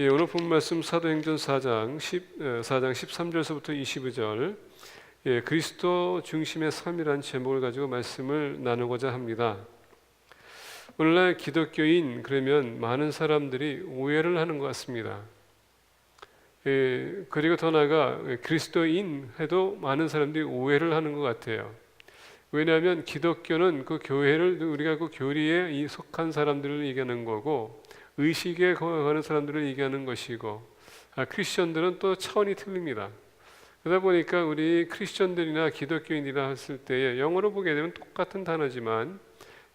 오늘 본 말씀 사도행전 4장 13절에서부터 22절 그리스도 중심의 삶이라는 제목을 가지고 말씀을 나누고자 합니다. 오늘날 기독교인 그러면 많은 사람들이 오해를 하는 것 같습니다. 그리고 더 나아가 그리스도인 해도 많은 사람들이 오해를 하는 것 같아요. 왜냐하면 기독교는 그 교회를 우리가 그 교리에 속한 사람들을 얘기하는 거고 의식에 거하는 사람들을 얘기하는 것이고 크리스천들은 또 차원이 틀립니다. 그러다 보니까 우리 크리스천들이나 기독교인이라 했을 때 영어로 보게 되면 똑같은 단어지만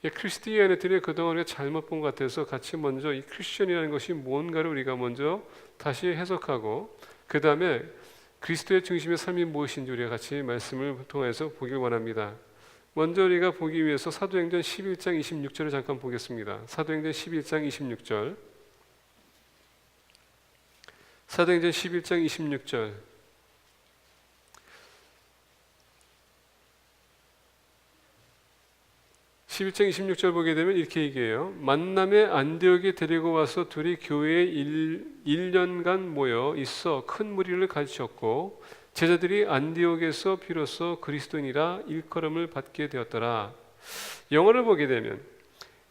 크리스티애니티를 그동안 우리가 잘못 본 것 같아서 같이 먼저 이 크리스천이라는 것이 뭔가를 우리가 먼저 다시 해석하고 그 다음에 그리스도의 중심의 삶이 무엇인지 우리가 같이 말씀을 통해서 보길 원합니다. 먼저 우리가 보기 위해서 사도행전 11장 26절을 잠깐 보겠습니다. 사도행전 11장 26절. 사도행전 11장 26절. (11장 26절) 보게 되면 이렇게 얘기해요. 만남에 안디옥에 데리고 와서 둘이 교회에 1년간 모여 있어 큰 무리를 가르쳤고 제자들이 안디옥에서 비로소 그리스도인이라 일컬음을 받게 되었더라. 영어를 보게 되면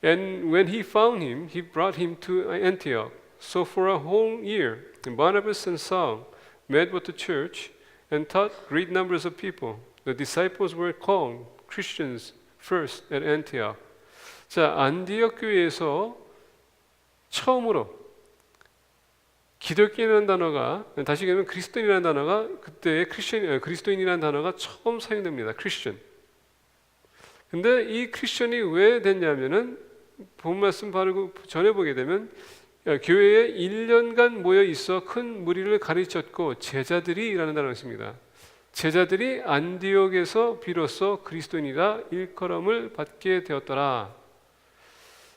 And when he found him, he brought him to Antioch. So for a whole year, Barnabas and Saul met with the church and taught great numbers of people. The disciples were called Christians first at Antioch. 자, 안디옥 교회에서 처음으로 기독교인이라는 단어가 다시 얘기하면 그리스도인이라는 단어가 그때 그리스도인이라는 단어가 처음 사용됩니다. 크리스천. 근데 이 크리스천이 왜 됐냐면은 본 말씀 바로 전에 보게 되면 교회에 1년간 모여 있어 큰 무리를 가르쳤고 제자들이라는 단어가 있습니다. 제자들이 안디옥에서 비로소 그리스도인이라 일컬음을 받게 되었더라.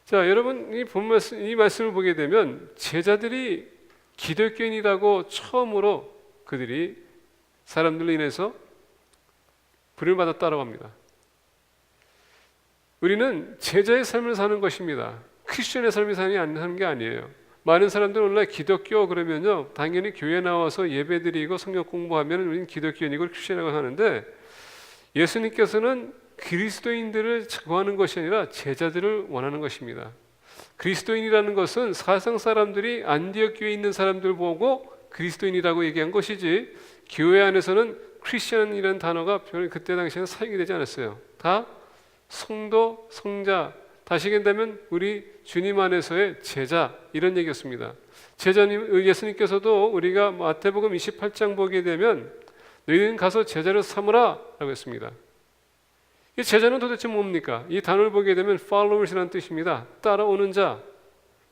자, 여러분 이 말씀을 보게 되면 제자들이 기독교인이라고 처음으로 그들이 사람들로 인해서 부름을 받았다고 합니다. 우리는 제자의 삶을 사는 것입니다. 크리스천의 삶을 사는 게 아니에요. 많은 사람들은 오늘날 기독교 그러면요 당연히 교회 나와서 예배드리고 성경 공부하면 우리는 기독교인이고 크리스천이라고 하는데 예수님께서는 그리스도인들을 구하는 것이 아니라 제자들을 원하는 것입니다. 그리스도인이라는 것은 사상 사람들이 안디옥 교회에 있는 사람들 보고 그리스도인이라고 얘기한 것이지 교회 안에서는 크리스천이라는 단어가 별로 그때 당시에는 사용이 되지 않았어요. 다 성도, 성자, 다시 얘기한다면 우리 주님 안에서의 제자 이런 얘기였습니다. 제자님 예수님께서도 우리가 마태복음 28장 보게 되면 너희는 가서 제자를 삼으라 라고 했습니다. 이 제자는 도대체 뭡니까? 이 단어를 보게 되면 followers라는 뜻입니다. 따라오는 자.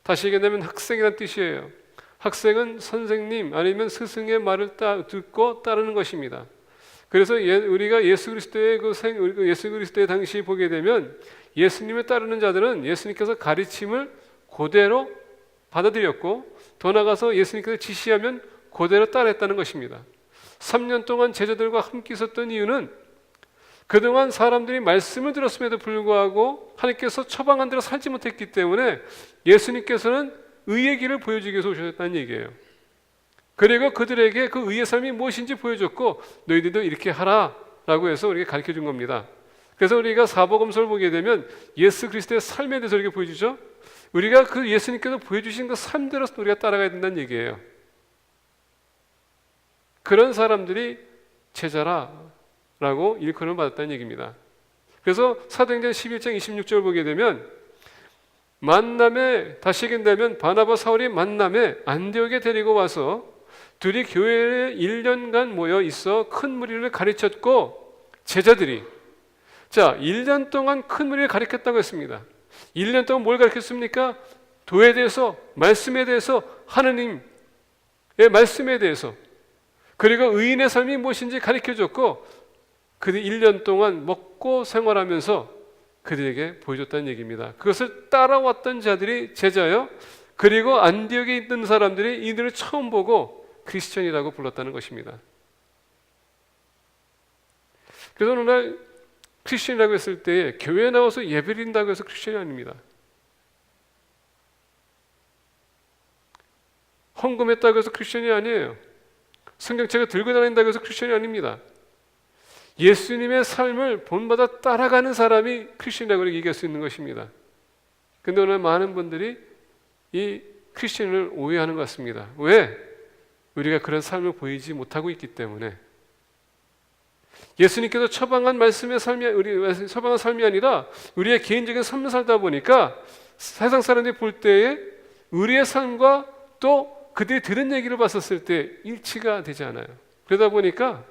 다시 얘기하면 학생이라는 뜻이에요. 학생은 선생님 아니면 스승의 말을 듣고 따르는 것입니다. 그래서 우리가 예수 그리스도의 당시 보게 되면 예수님을 따르는 자들은 예수님께서 가르침을 그대로 받아들였고 더 나아가서 예수님께서 지시하면 그대로 따라했다는 것입니다. 3년 동안 제자들과 함께 있었던 이유는 그동안 사람들이 말씀을 들었음에도 불구하고 하나님께서 처방한 대로 살지 못했기 때문에 예수님께서는 의의 길을 보여주기 위해서 오셨다는 얘기예요. 그리고 그들에게 그 의의 삶이 무엇인지 보여줬고 너희들도 이렇게 하라 라고 해서 우리에게 가르쳐 준 겁니다. 그래서 우리가 사복음서를 보게 되면 예수 그리스도의 삶에 대해서 이렇게 보여주죠. 우리가 그 예수님께서 보여주신 그 삶대로 우리가 따라가야 된다는 얘기예요. 그런 사람들이 제자라 라고 일컬음을 받았다는 얘기입니다. 그래서 사도행전 11장 26절 보게 되면 만남에 다시 얘기한다면 바나바 사울이 만남에 안디옥에 데리고 와서 둘이 교회에 1년간 모여 있어 큰 무리를 가르쳤고 제자들이 1년 동안 큰 무리를 가르쳤다고 했습니다. 1년 동안 뭘 가르쳤습니까? 도에 대해서 말씀에 대해서 하느님의 말씀에 대해서 그리고 의인의 삶이 무엇인지 가르쳐줬고 그들이 1년 동안 먹고 생활하면서 그들에게 보여줬다는 얘기입니다. 그것을 따라왔던 자들이 제자요. 그리고 안디옥에 있던 사람들이 이들을 처음 보고 크리스천이라고 불렀다는 것입니다. 그래서 오늘날 크리스천이라고 했을 때 교회에 나와서 예배드린다고 해서 크리스천이 아닙니다. 헌금했다고 해서 크리스천이 아니에요. 성경책을 들고 다닌다고 해서 크리스천이 아닙니다. 예수님의 삶을 본받아 따라가는 사람이 크리스천이라고 얘기할 수 있는 것입니다. 근데 오늘 많은 분들이 이 크리스천을 오해하는 것 같습니다. 왜? 우리가 그런 삶을 보이지 못하고 있기 때문에. 예수님께서 처방한 말씀의 삶이 처방한 삶이 아니라 우리의 개인적인 삶을 살다 보니까 세상 사람들이 볼 때에 우리의 삶과 또 그들이 들은 얘기를 봤었을 때 일치가 되지 않아요. 그러다 보니까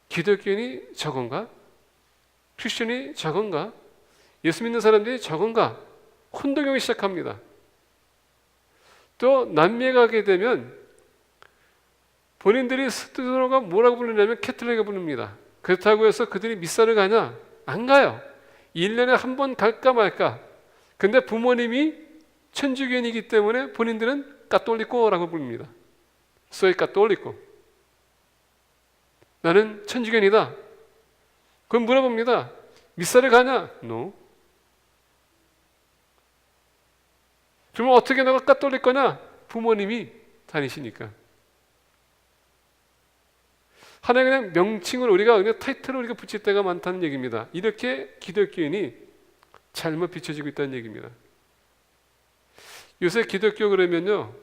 기독교인이 적은가? 크리스천이 적은가? 예수 믿는 사람들이 적은가? 혼동이 오기 시작합니다. 또 남미에 가게 되면 본인들이 스스로가 뭐라고 부르냐면 캐톨릭을 부릅니다. 그렇다고 해서 그들이 미사를 가냐? 안 가요. 1년에 한 번 갈까 말까. 근데 부모님이 천주교인이기 때문에 본인들은 까톨리코라고 부릅니다. 소위 까톨리코. 나는 천주교인이다. 그럼 물어봅니다. 미사를 가냐? No. 그러면 어떻게 너가 까톨리코냐? 부모님이 다니시니까. 하나의 그냥 명칭을 우리가 그냥 타이틀을 우리가 붙일 때가 많다는 얘기입니다. 이렇게 기독교인이 잘못 비춰지고 있다는 얘기입니다. 요새 기독교 그러면요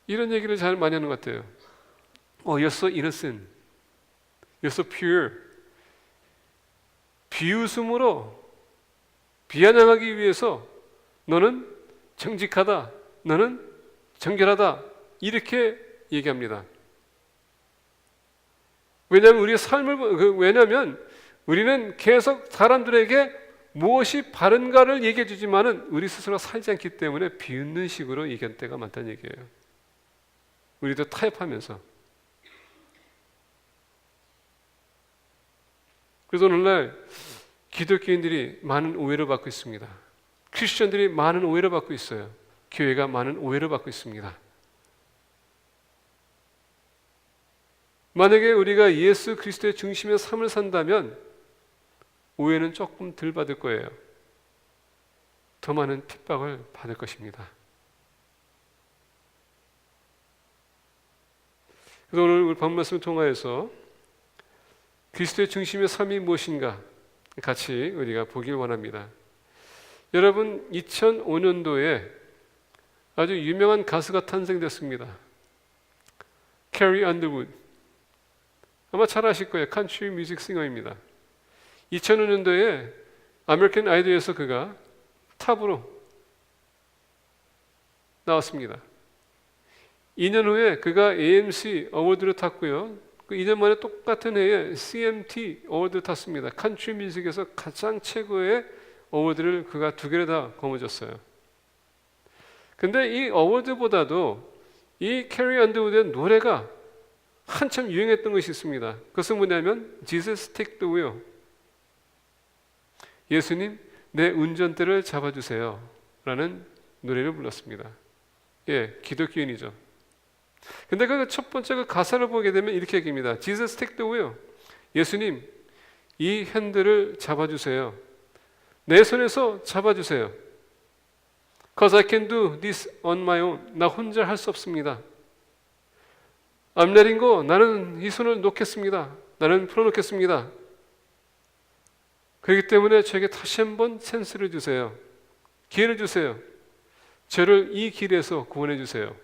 이런 얘기를 잘 많이 하는 것 같아요. You're so innocent, you're so pure. 비웃음으로 비아냥하기 위해서 너는 정직하다, 너는 정결하다 이렇게 얘기합니다. 왜냐하면 우리의 왜냐하면 우리는 계속 사람들에게 무엇이 바른가를 얘기해 주지만은 우리 스스로 살지 않기 때문에 비웃는 식으로 얘기할 때가 많다는 얘기예요. 우리도 타협하면서. 그래서 오늘날 기독교인들이 많은 오해를 받고 있습니다. 크리스천들이 많은 오해를 받고 있어요. 교회가 많은 오해를 받고 있습니다. 만약에 우리가 예수 그리스도의 중심의 삶을 산다면 오해는 조금 덜 받을 거예요. 더 많은 핍박을 받을 것입니다. 그래서 오늘 우리 본 말씀을 통하여서 그리스도의 중심의 삶이 무엇인가 같이 우리가 보길 원합니다. 여러분 2005년도에 아주 유명한 가수가 탄생됐습니다. 캐리 언더우드. 아마 잘 아실 거예요. 컨트리 뮤직 싱어입니다. 2005년도에 아메리칸 아이돌에서 그가 탑으로 나왔습니다. 2년 후에 그가 AMC 어워드를 탔고요. 그 2년 만에 똑같은 해에 CMT 어워드를 탔습니다. 컨트리 뮤직에서 가장 최고의 어워드를 그가 2개를 다 거머쥐었어요. 근데 이 어워드보다도 이 캐리 언더우드의 노래가 한참 유행했던 것이 있습니다. 그것은 뭐냐면 Jesus take the wheel. 예수님 내 운전대를 잡아주세요 라는 노래를 불렀습니다. 예, 기독교인이죠. 근데 그 첫 번째 그 가사를 보게 되면 이렇게 얘기합니다. Jesus take the wheel. 예수님 이 핸들을 잡아주세요. 내 손에서 잡아주세요. Cause I can do this on my own. 나 혼자 할 수 없습니다. I'm letting go. 나는 이 손을 놓겠습니다. 나는 풀어놓겠습니다. 그렇기 때문에 저에게 다시 한번 찬스를 주세요. 기회를 주세요. 저를 이 길에서 구원해 주세요.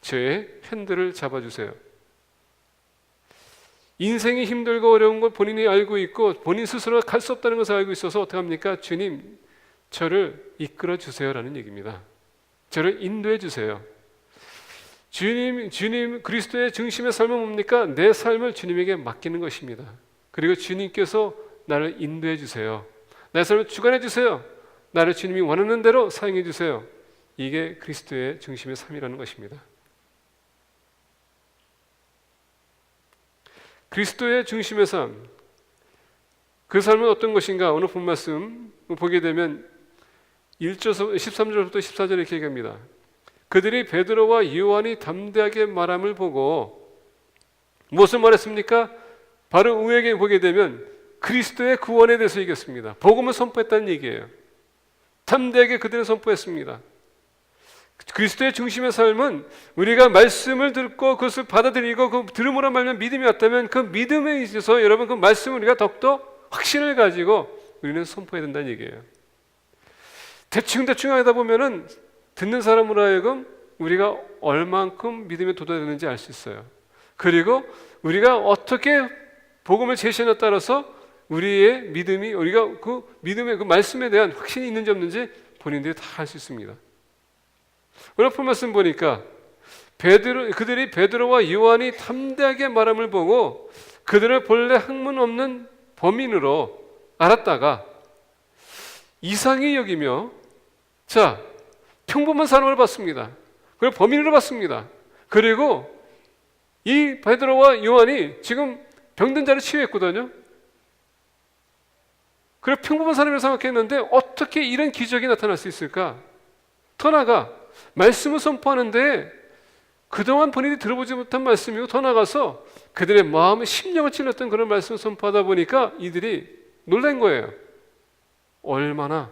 저의 핸들을 잡아주세요. 인생이 힘들고 어려운 걸 본인이 알고 있고 본인 스스로 갈 수 없다는 것을 알고 있어서 어떻게 합니까? 주님, 저를 이끌어 주세요라는 얘기입니다. 저를 인도해 주세요. 주님 그리스도의 중심의 삶은 뭡니까? 내 삶을 주님에게 맡기는 것입니다. 그리고 주님께서 나를 인도해 주세요. 내 삶을 주관해 주세요. 나를 주님이 원하는 대로 사용해 주세요. 이게 그리스도의 중심의 삶이라는 것입니다. 그리스도의 중심의 삶, 그 삶은 어떤 것인가? 오늘 본 말씀 보게 되면 13절부터 14절에 이렇게 얘기합니다. 그들이 베드로와 요한이 담대하게 말함을 보고 무엇을 말했습니까? 바로 우에게 보게 되면 그리스도의 구원에 대해서 얘기했습니다. 복음을 선포했다는 얘기예요. 담대하게 그들은 선포했습니다. 그리스도의 중심의 삶은 우리가 말씀을 듣고 그것을 받아들이고 그 들음으로 말면 믿음이 왔다면 그 믿음에 있어서 여러분 그 말씀을 우리가 더욱더 확신을 가지고 우리는 선포해야 된다는 얘기예요. 대충 하다 보면은 듣는 사람으로 하여금 우리가 얼만큼 믿음에 도달했는지 알 수 있어요. 그리고 우리가 어떻게 복음을 제시하느냐에 따라서 우리의 믿음이, 우리가 그 믿음의 그 말씀에 대한 확신이 있는지 없는지 본인들이 다 알 수 있습니다. 오늘 본 말씀 보니까 그들이 베드로와 요한이 담대하게 말함을 보고 그들을 본래 학문 없는 범인으로 알았다가 이상히 여기며 자, 평범한 사람을 봤습니다. 그걸 범인으로 봤습니다. 그리고 이 베드로와 요한이 지금 병든 자를 치유했거든요. 그래 평범한 사람이라고 생각했는데 어떻게 이런 기적이 나타날 수 있을까? 더 나아가 말씀을 선포하는데 그동안 본인이 들어보지 못한 말씀이고 더 나아가서 그들의 마음의 심령을 찔렀던 그런 말씀을 선포하다 보니까 이들이 놀란 거예요. 얼마나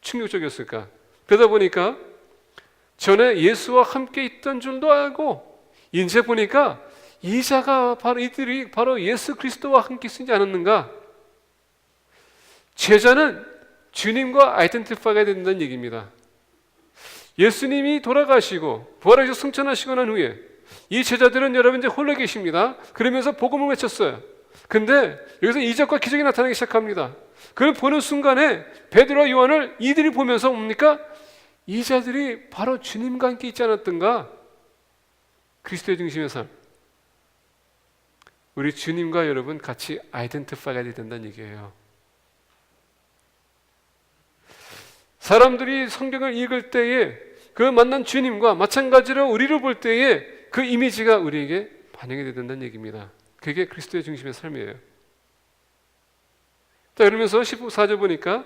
충격적이었을까? 그러다 보니까 전에 예수와 함께 있던 줄도 알고 이제 보니까 이 자가 바로 이들이 바로 예수 그리스도와 함께 있지 않았는가? 제자는 주님과 아이덴티파이가 된다는 얘기입니다. 예수님이 돌아가시고 부활하셔서 승천하시고 난 후에 이 제자들은 여러분 이제 홀로 계십니다. 그러면서 복음을 외쳤어요. 근데 여기서 이적과 기적이 나타나기 시작합니다. 그걸 보는 순간에 베드로와 요한을 이들이 보면서 뭡니까? 이 자들이 바로 주님과 함께 있지 않았던가? 그리스도의 중심의 삶. 우리 주님과 여러분 같이 아이덴티파이가 된다는 얘기예요. 사람들이 성경을 읽을 때에 그 만난 주님과 마찬가지로 우리를 볼 때에 그 이미지가 우리에게 반영이 된다는 얘기입니다. 그게 그리스도의 중심의 삶이에요. 자, 그러면서 14절 보니까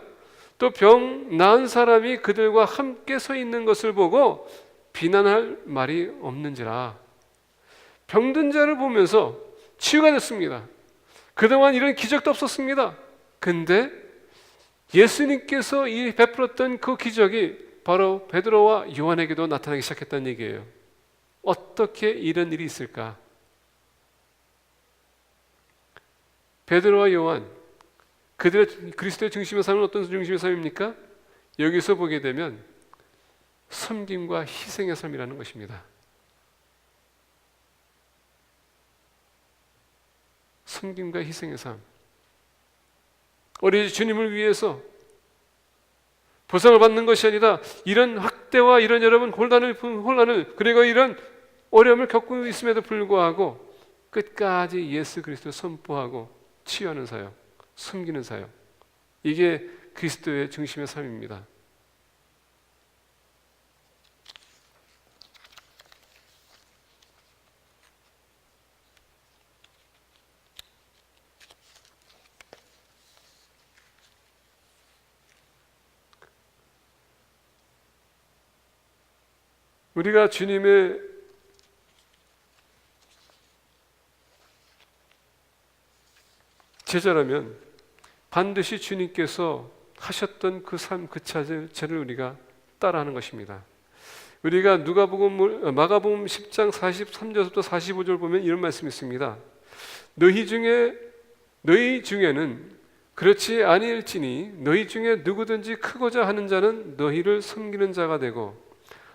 또 병 나은 사람이 그들과 함께 서 있는 것을 보고 비난할 말이 없는지라. 병든 자를 보면서 치유가 됐습니다. 그동안 이런 기적도 없었습니다. 근데 예수님께서 이 베풀었던 그 기적이 바로 베드로와 요한에게도 나타나기 시작했다는 얘기예요. 어떻게 이런 일이 있을까? 베드로와 요한, 그들의 그리스도의 중심의 삶은 어떤 중심의 삶입니까? 여기서 보게 되면 섬김과 희생의 삶이라는 것입니다. 섬김과 희생의 삶. 우리 주님을 위해서 보상을 받는 것이 아니라 이런 학대와 이런 여러분 혼란을 그리고 이런 어려움을 겪고 있음에도 불구하고 끝까지 예수 그리스도를 선포하고 치유하는 사역, 섬기는 사역. 이게 그리스도의 중심의 삶입니다. 우리가 주님의 제자라면 반드시 주님께서 하셨던 그 삶, 그 자체를 우리가 따라하는 것입니다. 우리가 마가복음 10장 43절부터 45절 보면 이런 말씀이 있습니다. 너희 중에는 그렇지 아니할지니 너희 중에 누구든지 크고자 하는 자는 너희를 섬기는 자가 되고.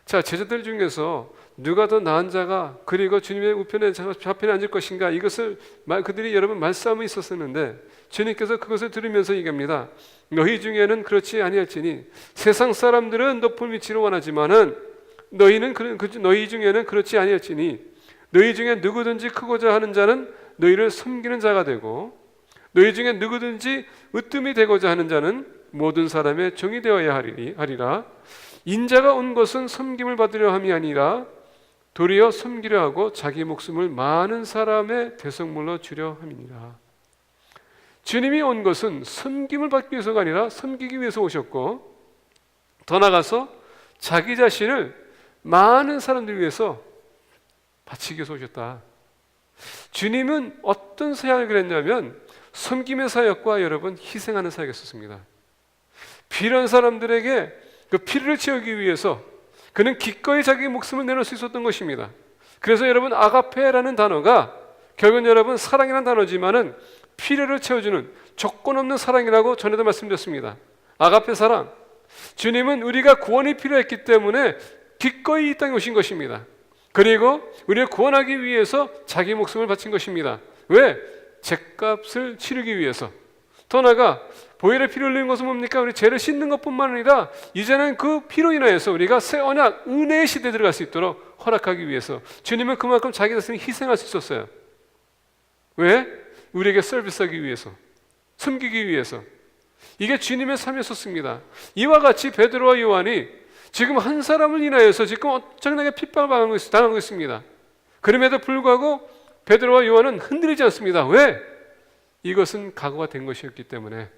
자, 제자들 중에서 누가 더 나은 자가 그리고 주님의 우편에 좌편에 앉을 것인가, 이것을 그들이 여러분 말싸움이 있었었는데 주님께서 그것을 들으면서 얘기합니다. 너희 중에는 그렇지 아니할지니 세상 사람들은 높은 위치를 원하지만은 너희 중에는 그렇지 아니할지니 너희 중에 누구든지 크고자 하는 자는 너희를 섬기는 자가 되고 너희 중에 누구든지 으뜸이 되고자 하는 자는 모든 사람의 종이 되어야 하리라. 인자가 온 것은 섬김을 받으려 함이 아니라 도리어 섬기려 하고 자기 목숨을 많은 사람의 대속물로 주려 함이니라. 주님이 온 것은 섬김을 받기 위해서가 아니라 섬기기 위해서 오셨고 더 나아가서 자기 자신을 많은 사람들 위해서 바치기 위해서 오셨다. 주님은 어떤 사역을 했냐면 섬김의 사역과 여러분 희생하는 사역을 했었습니다. 필요한 사람들에게 그 필요를 채우기 위해서 그는 기꺼이 자기 목숨을 내놓을 수 있었던 것입니다. 그래서 여러분, 아가페라는 단어가 결국은 여러분 사랑이라는 단어지만은 필요를 채워주는 조건 없는 사랑이라고 전에도 말씀드렸습니다. 아가페 사랑, 주님은 우리가 구원이 필요했기 때문에 기꺼이 이 땅에 오신 것입니다. 그리고 우리를 구원하기 위해서 자기 목숨을 바친 것입니다. 왜? 죄값을 치르기 위해서. 더 나아가 보혈의 피를 흘리는 것은 뭡니까? 우리 죄를 씻는 것뿐만 아니라 이제는 그 피로 인하여서 우리가 새 언약, 은혜의 시대에 들어갈 수 있도록 허락하기 위해서. 주님은 그만큼 자기 자신을 희생할 수 있었어요. 왜? 우리에게 서비스하기 위해서, 섬기기 위해서. 이게 주님의 삶이었습니다. 이와 같이 베드로와 요한이 지금 한 사람을 인하여서 지금 엄청나게 핍박을 당하고 있습니다. 그럼에도 불구하고 베드로와 요한은 흔들리지 않습니다. 왜? 이것은 각오가 된 것이었기 때문에.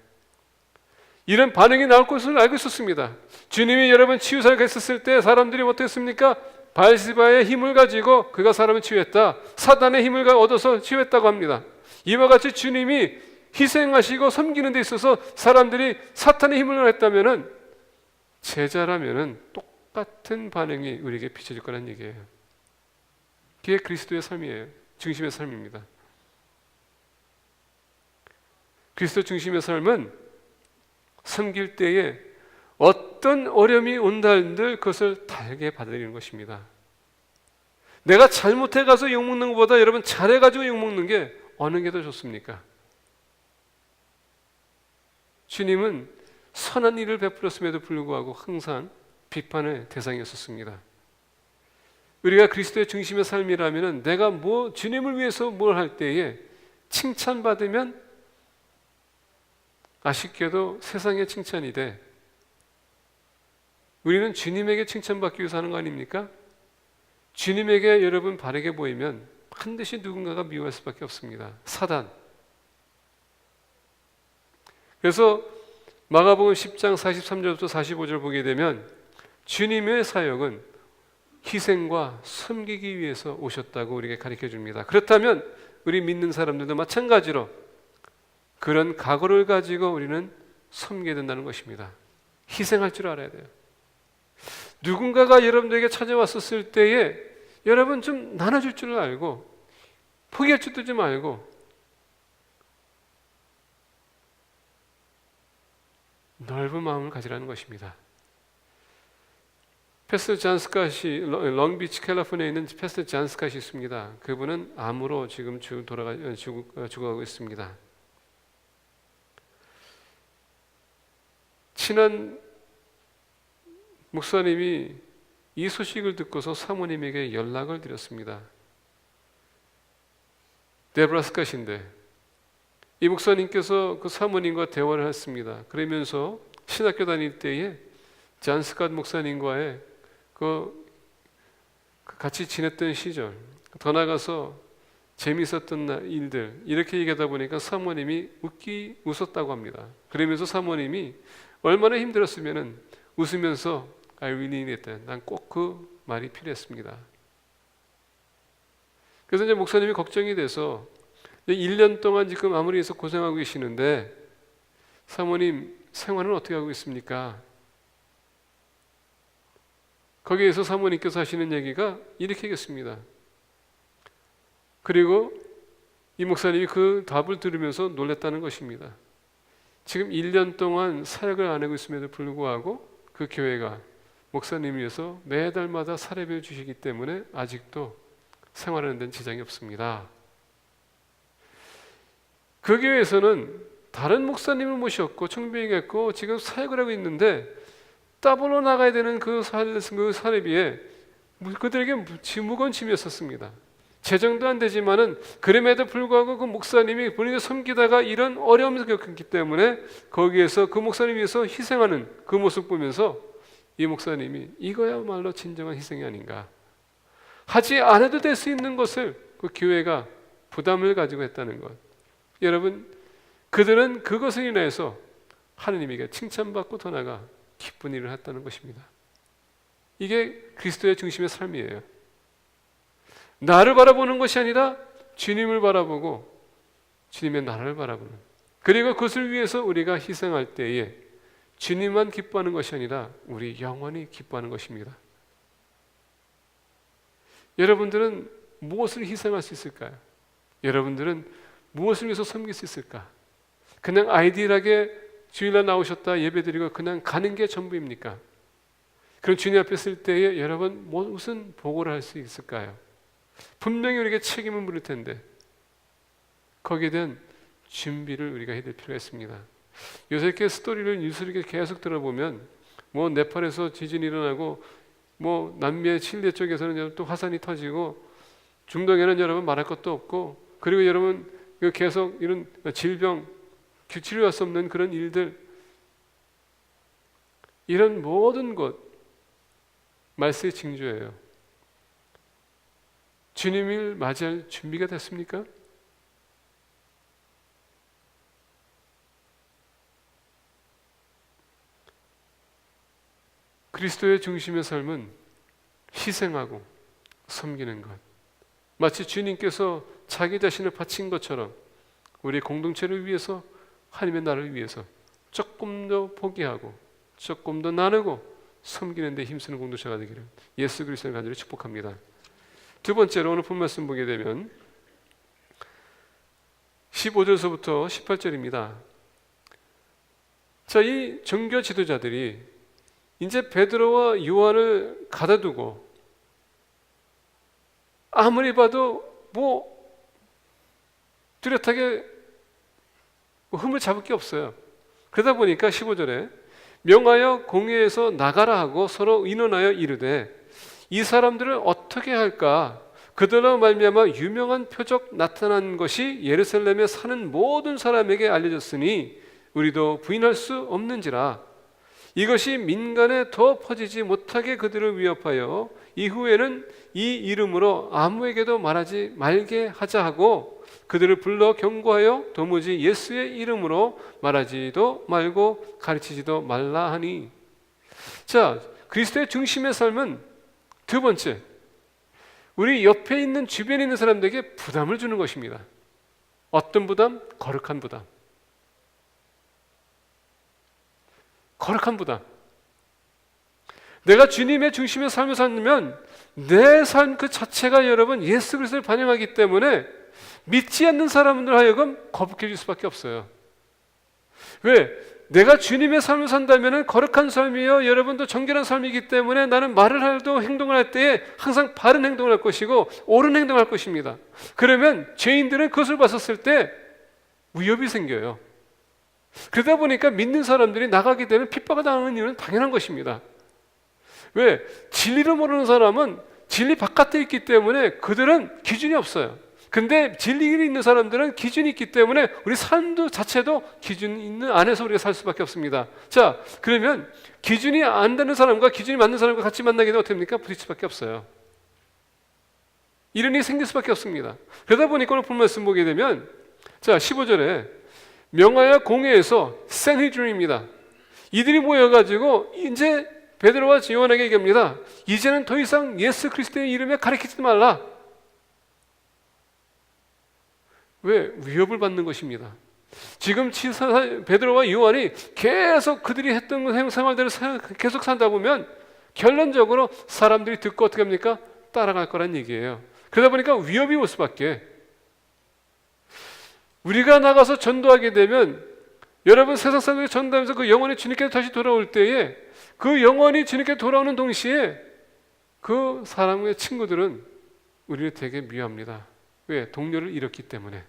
이런 반응이 나올 것을 알고 있었습니다. 주님이 여러분 치유사를 했었을 때 사람들이 어떻게 했습니까? 바알시바의 힘을 가지고 그가 사람을 치유했다. 사단의 힘을 얻어서 치유했다고 합니다. 이와 같이 주님이 희생하시고 섬기는 데 있어서 사람들이 사탄의 힘을 했다면은, 제자라면은 똑같은 반응이 우리에게 비춰질 거라는 얘기예요. 그게 그리스도의 삶이에요. 중심의 삶입니다. 그리스도 중심의 삶은 섬길 때에 어떤 어려움이 온다 한들 그것을 달게 받아들이는 것입니다. 내가 잘못해 가서 욕먹는 것보다 여러분 잘해가지고 욕먹는 게 어느 게 더 좋습니까? 주님은 선한 일을 베풀었음에도 불구하고 항상 비판의 대상이었습니다. 우리가 그리스도의 중심의 삶이라면 내가 주님을 위해서 뭘 할 때에 칭찬받으면 아쉽게도 세상의 칭찬이 돼. 우리는 주님에게 칭찬받기 위해서 하는 거 아닙니까? 주님에게 여러분 바르게 보이면 반드시 누군가가 미워할 수밖에 없습니다. 사단. 그래서 마가복음 10장 43절부터 45절 보게 되면 주님의 사역은 희생과 섬기기 위해서 오셨다고 우리에게 가르쳐 줍니다. 그렇다면 우리 믿는 사람들도 마찬가지로 그런 각오를 가지고 우리는 섬겨야 된다는 것입니다. 희생할 줄 알아야 돼요. 누군가가 여러분들에게 찾아왔었을 때에 여러분 좀 나눠줄 줄 알고 포기할 줄도 좀 알고 넓은 마음을 가지라는 것입니다. 패스터 잔 스캇이 롱비치 캘리포니아에 있는 패스터 잔 스캇이 있습니다. 그분은 암으로 지금 죽어가고 있습니다. 친한 목사님이 이 소식을 듣고서 사모님에게 연락을 드렸습니다. 데브라 스캇인데 이 목사님께서 그 사모님과 대화를 했습니다. 그러면서 신학교 다닐 때에 잔 스캇 목사님과의 같이 지냈던 시절, 더 나가서 재미있었던 일들 이렇게 얘기하다 보니까 사모님이 웃었다고 합니다. 그러면서 사모님이 얼마나 힘들었으면은 웃으면서 I really need that. 난 꼭 그 말이 필요했습니다. 그래서 이제 목사님이 걱정이 돼서 1년 동안 지금 아무리에서 고생하고 계시는데 사모님 생활은 어떻게 하고 있습니까? 거기에서 사모님께서 하시는 얘기가 이렇게 하겠습니다. 그리고 이 목사님이 그 답을 들으면서 놀랐다는 것입니다. 지금 1년 동안 사역을 안 하고 있음에도 불구하고 그 교회가 목사님을 위해서 매달마다 사례비를 주시기 때문에 아직도 생활하는 데는 지장이 없습니다. 그 교회에서는 다른 목사님을 모셨고 청빙했고 지금 사역을 하고 있는데 따블로 나가야 되는 그 사례비에 그들에게 무거운 짐이었었습니다. 재정도 안 되지만은 그럼에도 불구하고 그 목사님이 본인을 섬기다가 이런 어려움을 겪었기 때문에 거기에서 그 목사님 위해서 희생하는 그 모습 보면서 이 목사님이 이거야말로 진정한 희생이 아닌가. 하지 않아도 될 수 있는 것을 그 교회가 부담을 가지고 했다는 것. 여러분, 그들은 그것을 인해서 하느님에게 칭찬받고 더 나아가 기쁜 일을 했다는 것입니다. 이게 그리스도의 중심의 삶이에요. 나를 바라보는 것이 아니라 주님을 바라보고 주님의 나라를 바라보는, 그리고 그것을 위해서 우리가 희생할 때에 주님만 기뻐하는 것이 아니라 우리 영원히 기뻐하는 것입니다. 여러분들은 무엇을 희생할 수 있을까요? 여러분들은 무엇을 위해서 섬길 수 있을까? 그냥 아이디얼하게 주일날 나오셨다 예배드리고 그냥 가는 게 전부입니까? 그럼 주님 앞에 쓸 때에 여러분 무슨 보고를 할 수 있을까요? 분명히 우리에게 책임을 물을 텐데 거기에 대한 준비를 우리가 해야 될 필요가 있습니다. 요새 이렇게 스토리를 뉴스를 이렇게 계속 들어보면 뭐 네팔에서 지진이 일어나고 뭐 남미의 칠레 쪽에서는 또 화산이 터지고 중동에는 여러분 말할 것도 없고 그리고 여러분 계속 이런 질병 치료할 수 없는 그런 일들 이런 모든 것 말세의 징조예요. 주님을 맞이할 준비가 됐습니까? 그리스도의 중심의 삶은 희생하고 섬기는 것. 마치 주님께서 자기 자신을 바친 것처럼 우리 공동체를 위해서 하나님의 나라를 위해서 조금 더 포기하고 조금 더 나누고 섬기는 데 힘쓰는 공동체가 되기를 예수 그리스도의 간절히 축복합니다. 두 번째로 오늘 본 말씀 보게 되면 15절서부터 18절입니다. 자, 이 종교 지도자들이 이제 베드로와 요한을 가다두고 아무리 봐도 뭐 뚜렷하게 흠을 잡을 게 없어요. 그러다 보니까 15절에 명하여 공회에서 나가라 하고 서로 의논하여 이르되 이 사람들을 어떻게 할까? 그들로 말미암아 유명한 표적 나타난 것이 예루살렘에 사는 모든 사람에게 알려졌으니 우리도 부인할 수 없는지라. 이것이 민간에 더 퍼지지 못하게 그들을 위협하여 이후에는 이 이름으로 아무에게도 말하지 말게 하자 하고 그들을 불러 경고하여 도무지 예수의 이름으로 말하지도 말고 가르치지도 말라 하니. 자, 그리스도의 중심의 삶은 두 번째, 우리 옆에 있는 주변에 있는 사람들에게 부담을 주는 것입니다. 어떤 부담? 거룩한 부담. 거룩한 부담. 내가 주님의 중심의 삶을 살면 내 삶 그 자체가 여러분 예수 그리스도를 반영하기 때문에 믿지 않는 사람들 하여금 거북해질 수밖에 없어요. 왜? 내가 주님의 삶을 산다면 거룩한 삶이요 여러분도 정결한 삶이기 때문에 나는 말을 할도 행동을 할 때에 항상 바른 행동을 할 것이고 옳은 행동을 할 것입니다. 그러면 죄인들은 그것을 봤었을 때 위협이 생겨요. 그러다 보니까 믿는 사람들이 나가게 되면 핍박을 당하는 이유는 당연한 것입니다. 왜? 진리를 모르는 사람은 진리 바깥에 있기 때문에 그들은 기준이 없어요. 근데 진리를 있는 사람들은 기준이 있기 때문에 우리 삶도 자체도 기준이 있는 안에서 우리가 살 수밖에 없습니다. 자, 그러면 기준이 안 되는 사람과 기준이 맞는 사람과 같이 만나게 되면 어떻게 됩니까? 부딪힐 수밖에 없어요. 이런 일이 생길 수밖에 없습니다. 그러다 보니까 오늘 본 말씀 보게 되면 자 15절에 명하여 공회에서 세느드림입니다. 이들이 모여가지고 이제 베드로와 요한에게 얘기합니다. 이제는 더 이상 예수 그리스도의 이름에 가르치지 말라. 왜? 위협을 받는 것입니다. 지금 베드로와 요한이 계속 그들이 했던 생활대로 계속 산다 보면 결론적으로 사람들이 듣고 어떻게 합니까? 따라갈 거란 얘기예요. 그러다 보니까 위협이 올 수밖에. 우리가 나가서 전도하게 되면 여러분 세상 사람들이 전도하면서 그 영혼이 주님께 다시 돌아올 때에 그 영혼이 주님께 돌아오는 동시에 그 사람의 친구들은 우리를 되게 미워합니다. 왜? 동료를 잃었기 때문에.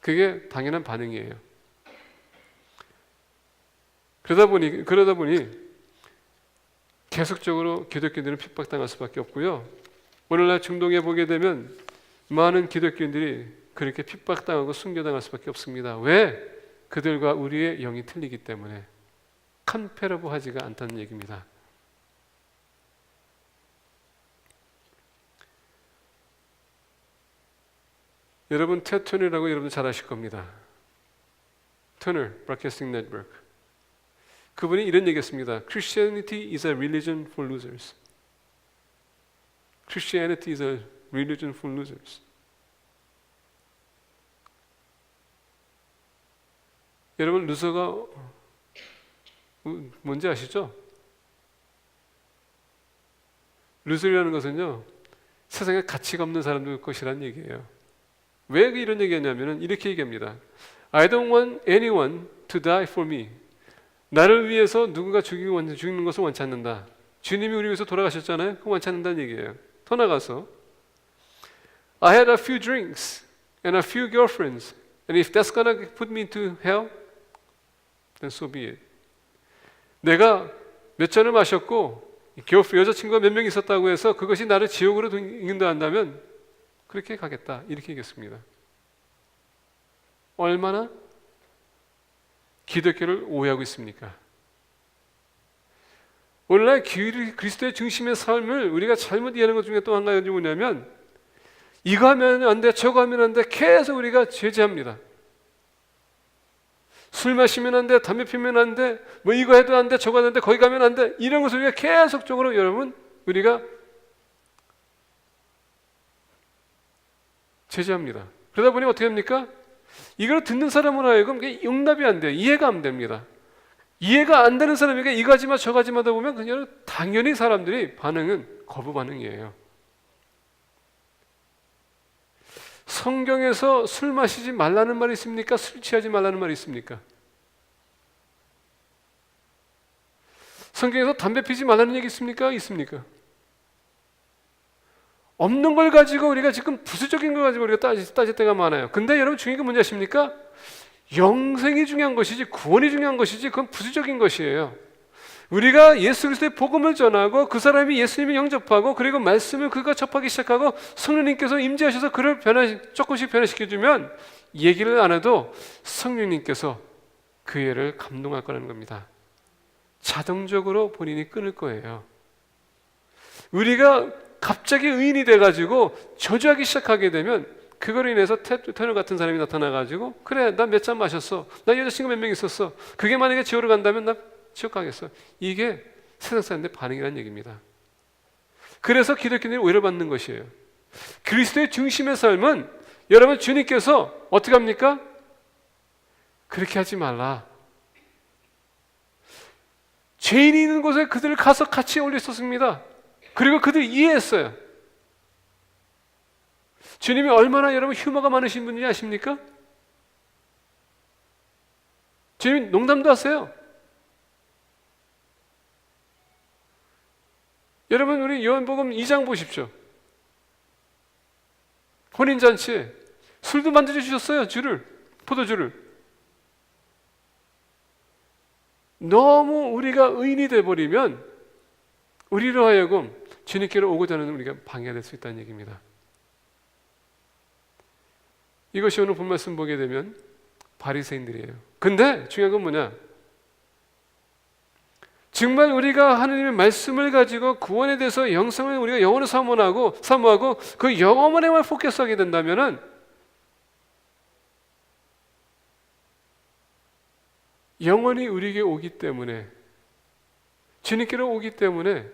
그게 당연한 반응이에요. 그러다 보니 계속적으로 기독교인들은 핍박당할 수밖에 없고요. 오늘날 중동에 보게 되면 많은 기독교인들이 그렇게 핍박당하고 순교당할 수밖에 없습니다. 왜? 그들과 우리의 영이 틀리기 때문에 컴패러블하지가 않다는 얘기입니다. 여러분 텟 터널이라고 여러분 잘 아실 겁니다. 터널 브로드캐스팅 네트워크. 그분이 이런 얘기했습니다. Christianity is a religion for losers. Christianity is a religion for losers. 여러분 루서가 뭔지 아시죠? 루서라는 것은요 세상에 가치가 없는 사람들 것이란 얘기예요. 왜 이런 얘기했냐면 이렇게 얘기합니다. I don't want anyone to die for me. 나를 위해서 누군가 죽이는 것을 원치 않는다. 주님이 우리 위해서 돌아가셨잖아요. 그거 원치 않는다는 얘기예요. 더 나가서 I had a few drinks and a few girlfriends and if that's gonna put me to hell, then so be it. 내가 몇 잔을 마셨고 여자친구가 몇 명 있었다고 해서 그것이 나를 지옥으로 인도한다 한다면 그렇게 가겠다. 이렇게 얘기했습니다. 얼마나 기독교를 오해하고 있습니까? 오늘날 그리스도의 중심의 삶을 우리가 잘못 이해하는 것 중에 또 한 가지 뭐냐면 이거 하면 안 돼, 저거 하면 안 돼 계속 우리가 제지합니다. 술 마시면 안 돼, 담배 피면 안 돼, 뭐 이거 해도 안 돼, 저거 해도 안 돼, 거기 가면 안 돼 이런 것을 우리가 계속적으로 여러분 우리가 제지합니다. 그러다 보니 어떻게 합니까? 이걸 듣는 사람으로 하여금 용납이 안 돼요. 이해가 안 됩니다. 이해가 안 되는 사람에게 이거 하지 마 저거 하지 마다 보면 그냥 당연히 사람들이 반응은 거부 반응이에요. 성경에서 술 마시지 말라는 말이 있습니까? 술 취하지 말라는 말이 있습니까? 성경에서 담배 피지 말라는 얘기 있습니까? 있습니까? 없는 걸 가지고 우리가 지금 부수적인 걸 가지고 우리가 따질 때가 많아요. 근데 여러분 중요한 건 뭔지 아십니까? 영생이 중요한 것이지 구원이 중요한 것이지 그건 부수적인 것이에요. 우리가 예수 그리스도의 복음을 전하고 그 사람이 예수님을 영접하고 그리고 말씀을 그가 접하기 시작하고 성령님께서 임재하셔서 그를 조금씩 변화시켜주면 얘기를 안 해도 성령님께서 그 애를 감동할 거라는 겁니다. 자동적으로 본인이 끊을 거예요. 우리가 갑자기 의인이 돼가지고 저주하기 시작하게 되면 그걸로 인해서 테너 같은 사람이 나타나가지고 그래 나 몇 잔 마셨어, 나 여자친구 몇 명 있었어, 그게 만약에 지옥으로 간다면 나 지옥 가겠어. 이게 세상 사람들의 반응이라는 얘기입니다. 그래서 기독교인들이 오해를 받는 것이에요. 그리스도의 중심의 삶은 여러분 주님께서 어떻게 합니까? 그렇게 하지 말라. 죄인이 있는 곳에 그들을 가서 같이 올렸었습니다. 그리고 그들이 이해했어요. 주님이 얼마나 여러분 휴머가 많으신 분인지 아십니까? 주님이 농담도 하세요. 여러분 우리 요한복음 2장 보십시오. 혼인잔치에 술도 만들어 주셨어요. 포도주를. 너무 우리가 의인이 돼버리면 우리로 하여금 주님께로 오고자 하는 우리가 방해가 될 수 있다는 얘기입니다. 이것이 오늘 본 말씀 보게 되면 바리새인들이에요. 근데 중요한 건 뭐냐? 정말 우리가 하나님의 말씀을 가지고 구원에 대해서 영성을 우리가 영원히 사모하고 그 영원에만 포커스하게 된다면은 영원히 우리에게 오기 때문에 주님께로 오기 때문에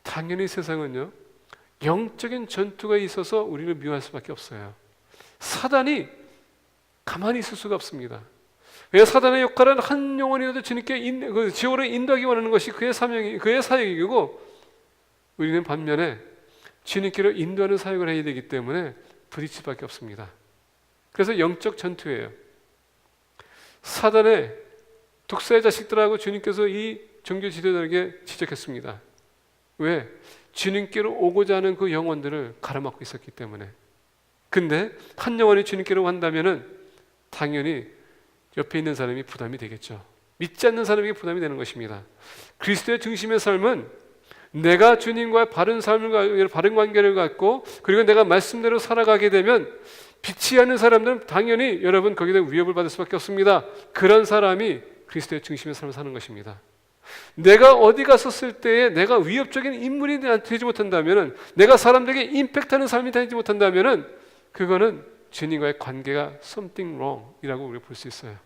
당연히 세상은요 영적인 전투가 있어서 우리를 미워할 수밖에 없어요. 사단이 가만히 있을 수가 없습니다. 왜 사단의 역할은 한 영혼이라도 주님께 지옥으로 인도하기 원하는 것이 그의 사명이 그의 사역이고 우리는 반면에 주님께로 인도하는 사역을 해야 되기 때문에 부딪힐 수밖에 없습니다. 그래서 영적 전투예요. 사단의 독사의 자식들하고 주님께서 이 종교 지도자에게 지적했습니다. 왜? 주님께로 오고자 하는 그 영혼들을 가로막고 있었기 때문에. 근데 한 영혼이 주님께로 간다면은 당연히 옆에 있는 사람이 부담이 되겠죠. 믿지 않는 사람에게 부담이 되는 것입니다. 그리스도의 중심의 삶은 내가 주님과의 바른 관계를 갖고 그리고 내가 말씀대로 살아가게 되면 빛이 않는 사람들은 당연히 여러분 거기에 위협을 받을 수밖에 없습니다. 그런 사람이 그리스도의 중심의 삶을 사는 것입니다. 내가 어디 갔었을 때에 내가 위협적인 인물이 되지 못한다면 내가 사람들에게 임팩트하는 삶이 되지 못한다면 그거는 주님과의 관계가 something wrong 이라고 우리가 볼 수 있어요.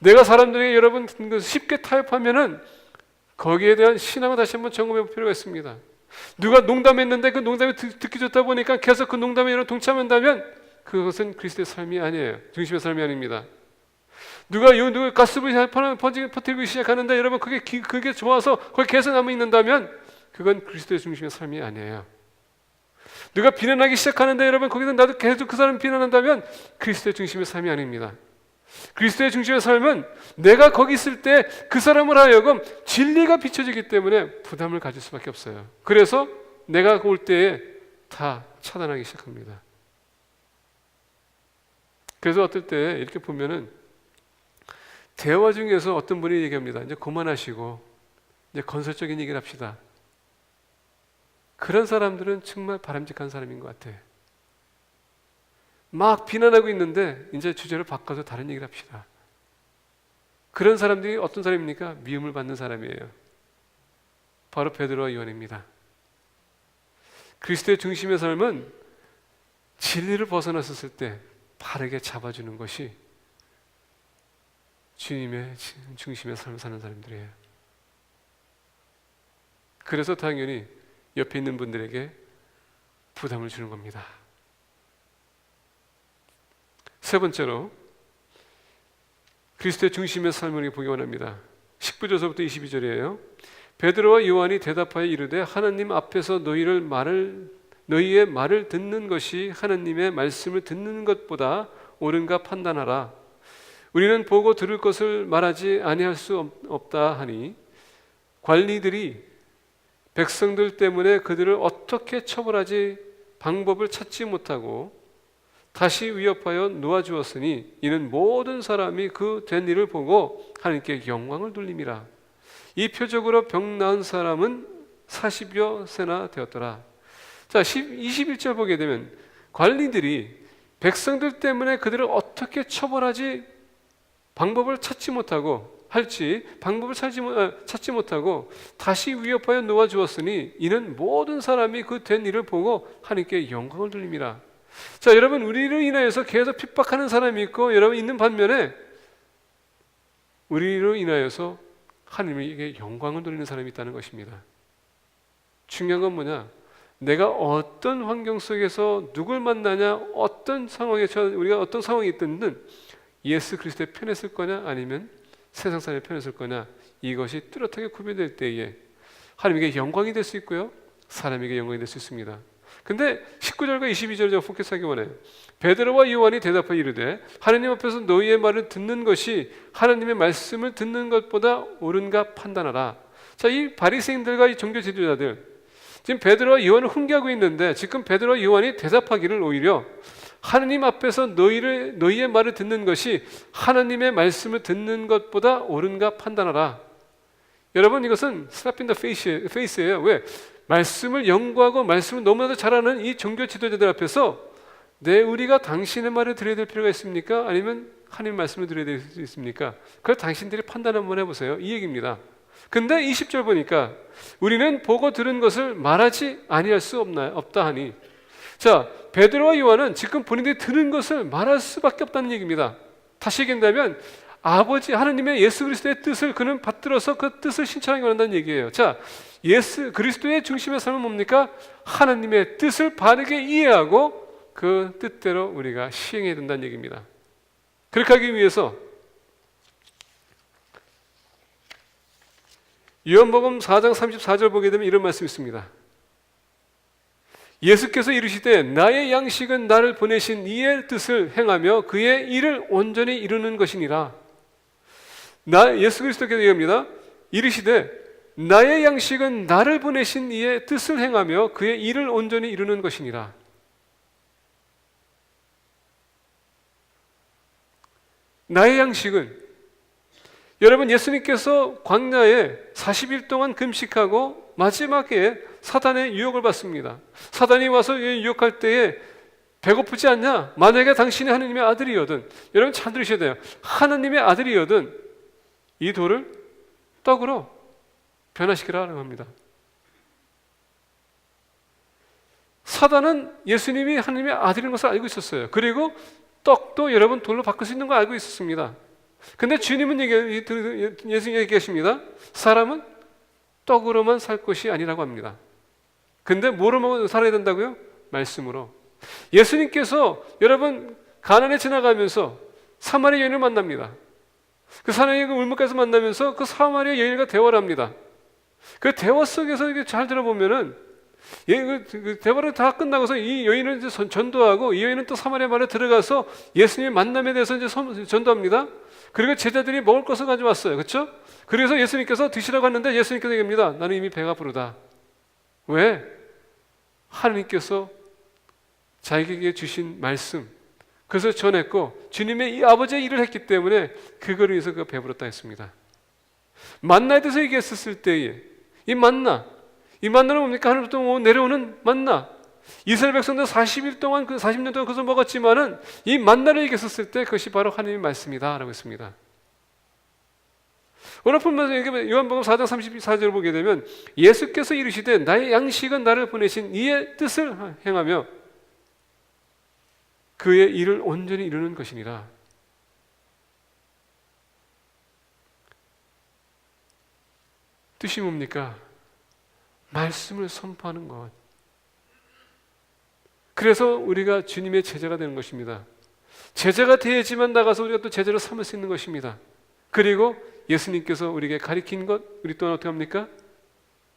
내가 사람들에게 여러분 쉽게 타협하면은 거기에 대한 신앙을 다시 한번 점검해 볼 필요가 있습니다. 누가 농담했는데 그 농담이 듣기 좋다 보니까 계속 그 농담에 동참한다면 그것은 그리스도의 삶이 아니에요. 중심의 삶이 아닙니다. 누가 가스불이 퍼뜨리고 시작하는데 여러분 그게 좋아서 거기 계속 남아 있는다면 그건 그리스도의 중심의 삶이 아니에요. 누가 비난하기 시작하는데 여러분 거기서 나도 계속 그 사람 비난한다면 그리스도의 중심의 삶이 아닙니다. 그리스도의 중심의 삶은 내가 거기 있을 때 그 사람을 하여금 진리가 비춰지기 때문에 부담을 가질 수밖에 없어요. 그래서 내가 올 때에 다 차단하기 시작합니다. 그래서 어떨 때 이렇게 보면은 대화 중에서 어떤 분이 얘기합니다. 이제 그만하시고 이제 건설적인 얘기를 합시다. 그런 사람들은 정말 바람직한 사람인 것 같아요. 막 비난하고 있는데 이제 주제를 바꿔서 다른 얘기를 합시다. 그런 사람들이 어떤 사람입니까? 미움을 받는 사람이에요. 바로 베드로와 요한입니다. 그리스도의 중심의 삶은 진리를 벗어났었을 때 바르게 잡아주는 것이 주님의 중심의 삶을 사는 사람들이에요. 그래서 당연히 옆에 있는 분들에게 부담을 주는 겁니다. 세 번째로 그리스도의 중심의 삶을 보기 원합니다. 19절서부터 22절이에요. 베드로와 요한이 대답하여 이르되 하나님 앞에서 너희의 말을 듣는 것이 하나님의 말씀을 듣는 것보다 옳은가 판단하라. 우리는 보고 들을 것을 말하지 아니할 수 없다 하니 관리들이 백성들 때문에 그들을 어떻게 처벌하지 방법을 찾지 못하고 다시 위협하여 놓아주었으니 이는 모든 사람이 그 된 일을 보고 하나님께 영광을 돌림이라. 이 표적으로 병 나은 사람은 40여 세나 되었더라. 자, 21절 보게 되면 관리들이 백성들 때문에 그들을 어떻게 처벌하지 방법을 찾지 못하고 찾지 못하고 다시 위협하여 놓아주었으니 이는 모든 사람이 그 된 일을 보고 하나님께 영광을 돌림이라. 자, 여러분, 우리를 인하여서 계속 핍박하는 사람이 있고 여러분 있는 반면에 우리로 인하여서 하나님에게 영광을 돌리는 사람이 있다는 것입니다. 중요한 건 뭐냐? 내가 어떤 환경 속에서 누굴 만나냐, 어떤 상황에 우리가 어떤 상황이 있든 예수 그리스도의 편에 설 거냐 아니면 세상 사람의 편에 설 거냐, 이것이 뚜렷하게 구별될 때에 하나님에게 영광이 될 수 있고요, 사람에게 영광이 될 수 있습니다. 근데 19절과 22절을 제가 포커스하기 원해요. 베드로와 요한이 대답하여 이르되 하나님 앞에서 너희의 말을 듣는 것이 하나님의 말씀을 듣는 것보다 옳은가 판단하라. 자, 이 바리새인들과 이 종교 지도자들, 지금 베드로와 요한을 훈계하고 있는데 지금 베드로와 요한이 대답하기를 오히려 하나님 앞에서 너희의 말을 듣는 것이 하나님의 말씀을 듣는 것보다 옳은가 판단하라. 여러분, 이것은 slap in the face예요. 왜? 말씀을 연구하고 말씀을 너무나도 잘하는 이 종교 지도자들 앞에서 우리가 당신의 말을 들어야 될 필요가 있습니까? 아니면 하나님 말씀을 들어야 될 수 있습니까? 그걸 당신들이 판단 한번 해보세요. 이 얘기입니다. 근데 20절 보니까 우리는 보고 들은 것을 말하지 아니할 수 없다 하니, 자, 베드로와 요한은 지금 본인들이 들은 것을 말할 수밖에 없다는 얘기입니다. 다시 얘기한다면 아버지 하나님의 예수 그리스도의 뜻을 그는 받들어서 그 뜻을 실천하기 원한다는 얘기예요. 자, 예수 그리스도의 중심의 삶은 뭡니까? 하나님의 뜻을 바르게 이해하고 그 뜻대로 우리가 시행해야 된다는 얘기입니다. 그렇게 하기 위해서 요한복음 4장 34절 보게 되면 이런 말씀이 있습니다. 예수께서 이르시되 나의 양식은 나를 보내신 이의 뜻을 행하며 그의 일을 온전히 이루는 것이니라. 예수 그리스도께서 얘기합니다. 이르시되 나의 양식은 나를 보내신 이의 뜻을 행하며 그의 일을 온전히 이루는 것이니라. 나의 양식은, 여러분, 예수님께서 광야에 40일 동안 금식하고 마지막에 사단의 유혹을 받습니다. 사단이 와서 유혹할 때에 배고프지 않냐? 만약에 당신이 하나님의 아들이거든, 여러분 잘 들으셔야 돼요. 하나님의 아들이거든 이 돌을 떡으로 변화시키라고 합니다. 사단은 예수님이 하나님의 아들인 것을 알고 있었어요. 그리고 떡도 여러분 돌로 바꿀 수 있는 걸 알고 있었습니다. 근데 주님은 예수님 얘기하십니다. 사람은 떡으로만 살 것이 아니라고 합니다. 근데 뭐로 살아야 된다고요? 말씀으로. 예수님께서 여러분 가나안에 지나가면서 사마리아 여인을 만납니다. 그 사나이가 그 울목에서 만나면서 그 사마리아 여인과 대화를 합니다. 그 대화 속에서 이게 잘 들어보면은 그 대화를 다 끝나고서 이 여인은 이제 전도하고 이 여인은 또 사마리아 마을에 들어가서 예수님의 만남에 대해서 이제 전도합니다. 그리고 제자들이 먹을 것을 가져왔어요. 그렇죠? 그래서 예수님께서 드시라고 하는데 예수님께서 얘기합니다. 나는 이미 배가 부르다. 왜? 하나님께서 자기에게 주신 말씀 그것을 전했고 주님의 이 아버지의 일을 했기 때문에 그거를 위해서 그가 배부르다 했습니다. 만나에 대해서 얘기했었을 때에 이 만나는 뭡니까? 하늘부터 내려오는 만나. 이스라엘 백성들 40일 동안 40년 동안 그것을 먹었지만은 이 만나를 얘기했었을 때 그것이 바로 하나님의 말씀이다라고 했습니다. 오늘 본문에서 요한복음 4장 34절을 보게 되면 예수께서 이르시되 나의 양식은 나를 보내신 이의 뜻을 행하며 그의 일을 온전히 이루는 것이니라. 뜻이 뭡니까? 말씀을 선포하는 것. 그래서 우리가 주님의 제자가 되는 것입니다. 제자가 되어야지만 나가서 우리가 또 제자를 삼을 수 있는 것입니다. 그리고 예수님께서 우리에게 가르친 것 우리 또한 어떻게 합니까?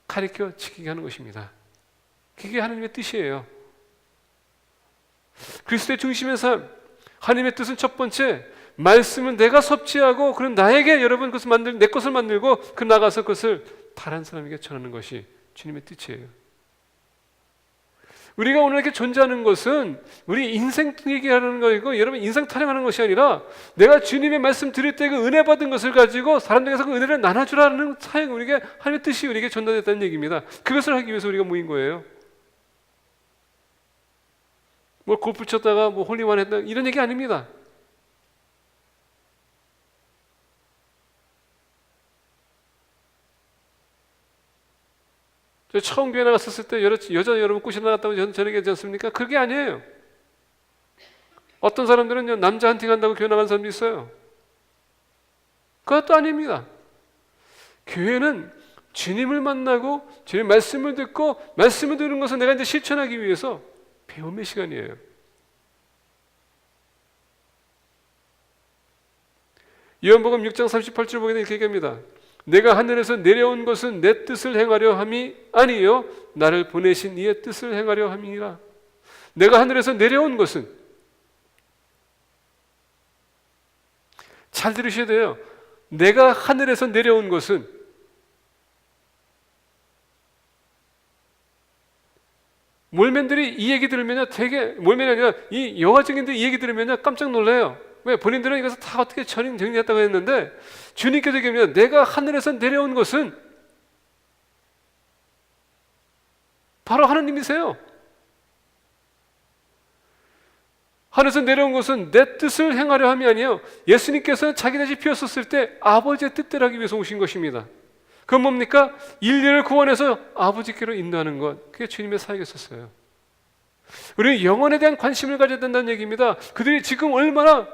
가르쳐 지키게 하는 것입니다. 그게 하나님의 뜻이에요. 그리스도의 중심의 삶, 하나님의 뜻은 첫 번째 말씀은 내가 섭취하고 그런 나에게 여러분 그것을 내 것을 만들고 그 나가서 그것을 다른 사람에게 전하는 것이 주님의 뜻이에요. 우리가 오늘 이렇게 존재하는 것은 우리 인생 얘기하는 거이고 여러분 인생 타령하는 것이 아니라 내가 주님의 말씀 들을 때 그 은혜 받은 것을 가지고 사람들에게서 그 은혜를 나눠주라는 사역 우리에게 하나님의 뜻이 우리에게 전달됐다는 얘기입니다. 그것을 하기 위해서 우리가 모인 거예요. 뭐 골프 쳤다가 뭐 홀리원 했다 이런 얘기 아닙니다. 저 처음 교회 나갔었을 때 여자 여러분 꼬시 나갔다고 저는 얘기하지 않습니까? 그게 아니에요. 어떤 사람들은 남자 헌팅 한다고 교회 나가는 사람도 있어요. 그것도 아닙니다. 교회는 주님을 만나고 주님 말씀을 듣고 말씀을 듣는 것을 내가 이제 실천하기 위해서 배움의 시간이에요. 요한복음 6장 38절 보게 되면 이렇게 얘기합니다. 내가 하늘에서 내려온 것은 내 뜻을 행하려 함이 아니요 나를 보내신 이의 뜻을 행하려 함이니라. 내가 하늘에서 내려온 것은 잘 들으셔야 돼요. 내가 하늘에서 내려온 것은 몰맨들이 이 얘기 들으면요 되게 몰맨이 아니라 이 영화적인들이 이 얘기 들으면요 깜짝 놀라요. 왜? 본인들은 이것을 다 어떻게 정리했다고 했는데 주님께서 얘기합니다. 내가 하늘에서 내려온 것은 바로 하나님이세요. 하늘에서 내려온 것은 내 뜻을 행하려 함이 아니에요. 예수님께서는 자기 다시 피었었을 때 아버지의 뜻대로 하기 위해서 오신 것입니다. 그건 뭡니까? 인류를 구원해서 아버지께로 인도하는 것. 그게 주님의 사역이었어요. 우리는 영혼에 대한 관심을 가져야 된다는 얘기입니다. 그들이 지금 얼마나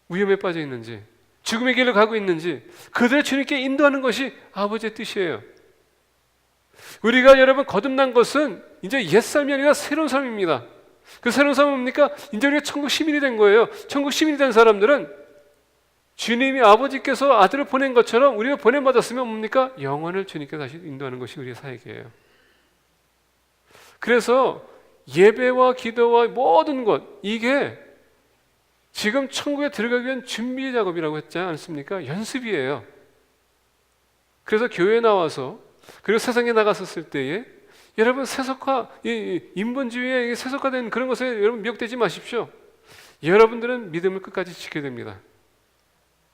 위험에 빠져 있는지 죽음의 길을 가고 있는지 그들을 주님께 인도하는 것이 아버지의 뜻이에요. 우리가 여러분 거듭난 것은 이제 옛삶이 아니라 새로운 삶입니다. 그 새로운 삶은 뭡니까? 이제 우리가 천국 시민이 된 거예요. 천국 시민이 된 사람들은 주님이 아버지께서 아들을 보낸 것처럼 우리가 보냄받았으면 뭡니까? 영혼을 주님께 다시 인도하는 것이 우리의 사역이에요. 그래서 예배와 기도와 모든 것 이게 지금 천국에 들어가기 위한 준비 작업이라고 했지 않습니까? 연습이에요. 그래서 교회에 나와서 그리고 세상에 나갔었을 때에 여러분 세속화, 인본주의에 세속화된 그런 것에 여러분 미혹되지 마십시오. 여러분들은 믿음을 끝까지 지켜야 됩니다.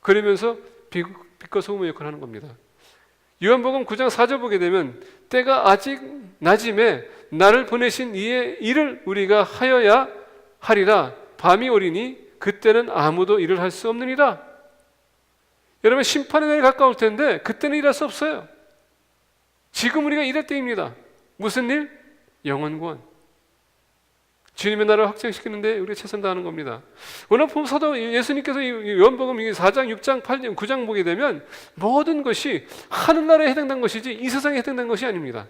그러면서 빛과 소금의 역할을 하는 겁니다. 요한복음 9장 4절 보게 되면 때가 아직 낮임에 나를 보내신 이의 일을 우리가 하여야 하리라. 밤이 오리니 그때는 아무도 일을 할 수 없느니라. 여러분 심판의 날이 가까울 텐데 그때는 일할 수 없어요. 지금 우리가 일할 때입니다. 무슨 일? 영혼 구원. 주님의 나라를 확장시키는데 우리가 최선 다하는 겁니다. 오늘 보면 사도 예수님께서 요한복음 4장, 6장, 8장, 9장 보게 되면 모든 것이 하늘나라에 해당된 것이지 이 세상에 해당된 것이 아닙니다.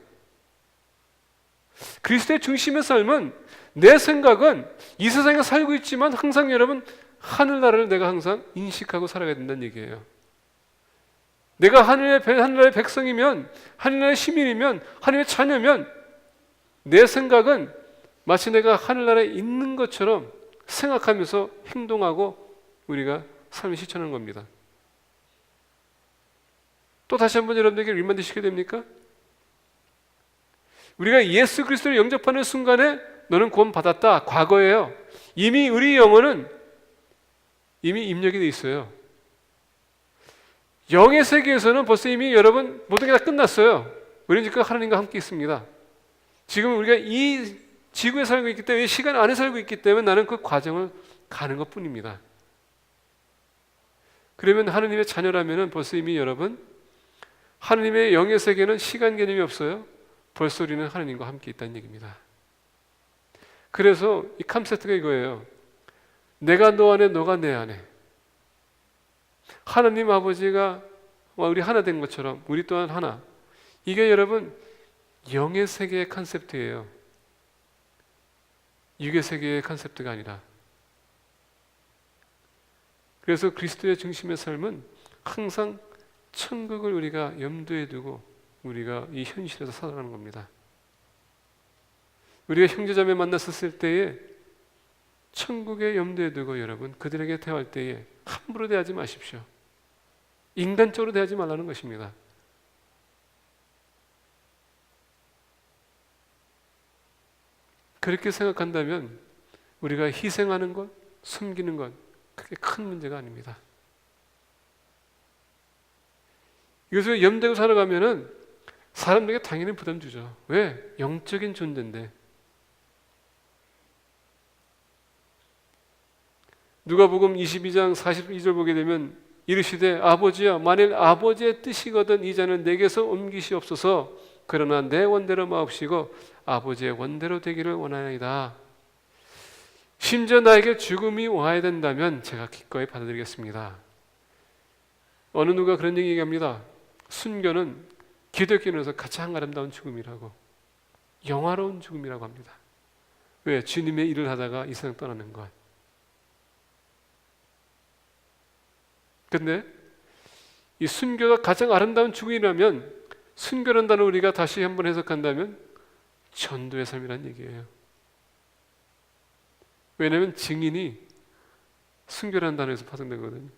그리스도의 중심의 삶은 내 생각은 이 세상에 살고 있지만 항상 여러분 하늘나라를 내가 항상 인식하고 살아가야 된다는 얘기예요. 내가 하늘나라의 백성이면, 하늘나라의 시민이면, 하늘의 자녀면 내 생각은 마치 내가 하늘나라에 있는 것처럼 생각하면서 행동하고 우리가 삶을 실천하는 겁니다. 또 다시 한번 여러분에게 리마인드 시켜야 됩니까? 우리가 예수 그리스도를 영접하는 순간에 너는 구원 받았다. 과거예요. 이미 우리 영혼은 이미 입력이 돼 있어요. 영의 세계에서는 벌써 이미 여러분 모든 게 다 끝났어요. 우리는 지금 하나님과 함께 있습니다. 지금 우리가 이 지구에 살고 있기 때문에, 이 시간 안에 살고 있기 때문에 나는 그 과정을 가는 것 뿐입니다. 그러면 하느님의 자녀라면 벌써 이미 여러분, 하느님의 영의 세계는 시간 개념이 없어요. 벌써 우리는 하느님과 함께 있다는 얘기입니다. 그래서 이 컨셉트가 이거예요. 내가 너 안에, 너가 내 안에. 하나님 아버지가 우리 하나 된 것처럼 우리 또한 하나. 이게 여러분 영의 세계의 컨셉트예요. 육의 세계의 컨셉트가 아니라. 그래서 그리스도의 중심의 삶은 항상 천국을 우리가 염두에 두고 우리가 이 현실에서 살아가는 겁니다. 우리가 형제자매 만났었을 때에 천국에 염두에 두고 여러분 그들에게 대할 때에 함부로 대하지 마십시오. 인간적으로 대하지 말라는 것입니다. 그렇게 생각한다면 우리가 희생하는 것, 숨기는 것 그게 큰 문제가 아닙니다. 이것을 염두에 살아가면은 사람들에게 당연히 부담 주죠. 왜? 영적인 존재인데. 누가복음 22장 42절 보게 되면 이르시되 아버지여 만일 아버지의 뜻이거든 이 잔을 내게서 옮기시옵소서. 그러나 내 원대로 마옵시고 아버지의 원대로 되기를 원하나이다. 심지어 나에게 죽음이 와야 된다면 제가 기꺼이 받아들이겠습니다. 어느 누가 그런 얘기합니다. 순교는 기독교인으로서 가장 아름다운 죽음이라고, 영화로운 죽음이라고 합니다. 왜? 주님의 일을 하다가 이 세상 떠나는 것. 근데 이 순교가 가장 아름다운 죽음이라면 순교라는 단어 우리가 다시 한번 해석한다면 전도의 삶이라는 얘기예요. 왜냐하면 증인이 순교라는 단어에서 파생되거든요.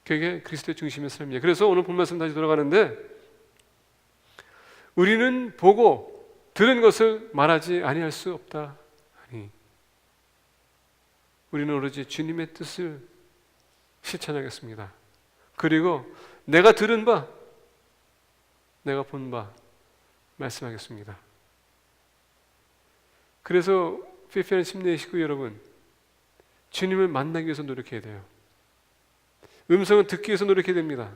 그게 그리스도의 중심의 삶이에요. 그래서 오늘 본 말씀 다시 돌아가는데 우리는 보고 들은 것을 말하지 아니할 수 없다. 아니, 우리는 오로지 주님의 뜻을 실천하겠습니다. 그리고 내가 들은 바, 내가 본 바 말씀하겠습니다. 그래서 필리핀 침례의 식구 여러분, 주님을 만나기 위해서 노력해야 돼요. 음성은 듣기 위해서 노력해야 됩니다.